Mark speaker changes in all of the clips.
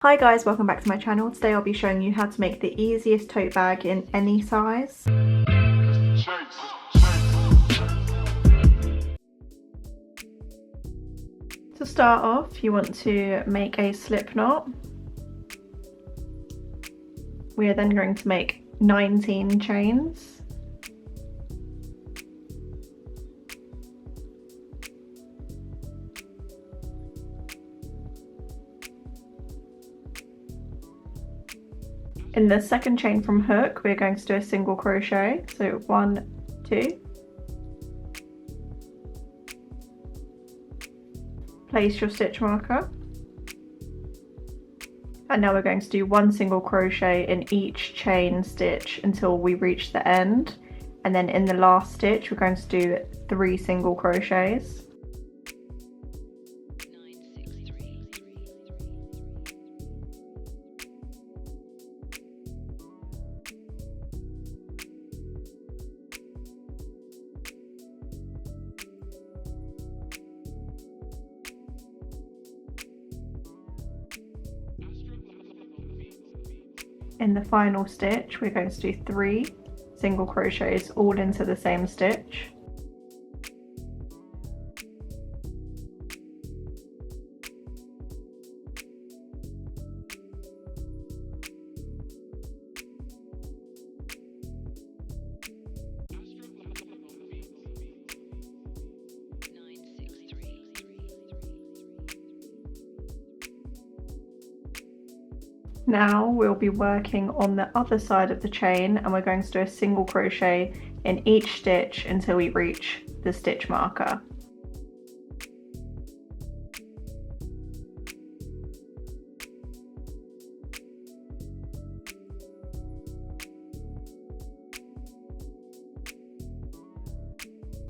Speaker 1: Hi guys, welcome back to my channel. Today I'll be showing you how to make the easiest tote bag in any size. To start off, you want to make a slip knot. We are then going to make 19 chains. In the second chain from hook, we're going to do a single crochet. So 1, 2. Place your stitch marker. And now we're going to do 1 single crochet in each chain stitch until we reach the end. And then in the last stitch, we're going to do 3 single crochets. In the final stitch, we're going to do 3 single crochets all into the same stitch. Now we'll be working on the other side of the chain, and we're going to do a single crochet in each stitch until we reach the stitch marker.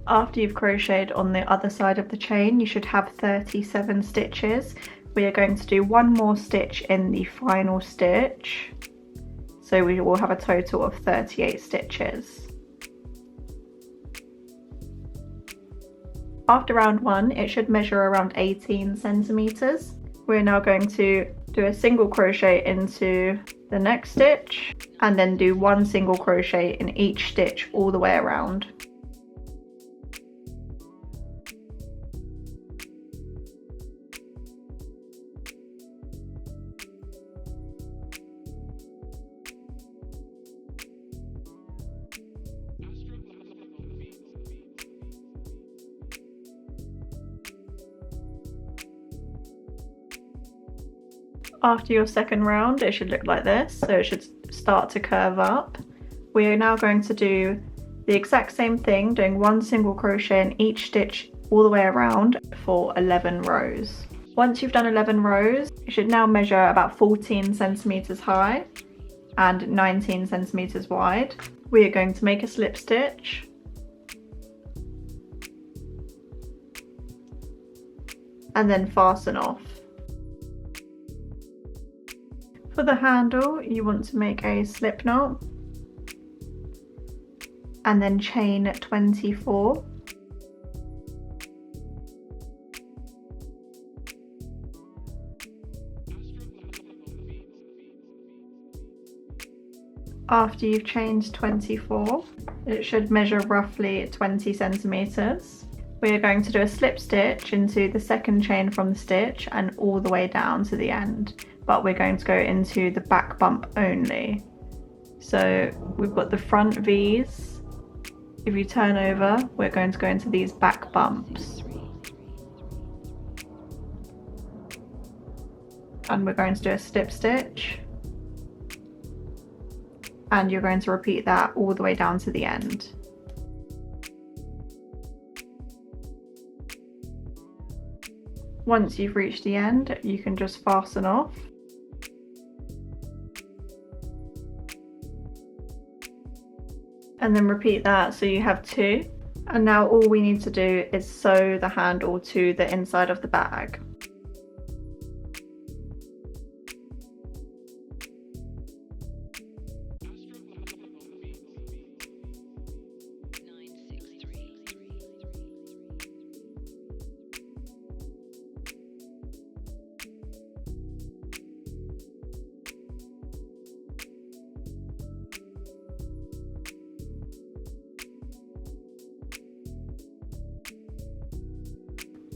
Speaker 1: After you've crocheted on the other side of the chain, you should have 37 stitches. We are going to do 1 more stitch in the final stitch, so we will have a total of 38 stitches. After round 1, it should measure around 18 centimeters. We're now going to do a single crochet into the next stitch and then do 1 single crochet in each stitch all the way around. After your second round, it should look like this, so it should start to curve up. We are now going to do the exact same thing, doing 1 single crochet in each stitch all the way around for 11 rows. Once you've done 11 rows, it should now measure about 14 centimeters high and 19 centimeters wide. We are going to make a slip stitch. And then fasten off. For the handle, you want to make a slip knot and then chain 24. After you've chained 24, it should measure roughly 20 centimeters. We are going to do a slip stitch into the second chain from the stitch and all the way down to the end. But we're going to go into the back bump only. So we've got the front V's. If you turn over, we're going to go into these back bumps. And we're going to do a slip stitch. And you're going to repeat that all the way down to the end. Once you've reached the end, you can just fasten off. And then repeat that so you have 2. And now all we need to do is sew the handle to the inside of the bag.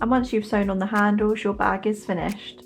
Speaker 1: And once you've sewn on the handles, your bag is finished.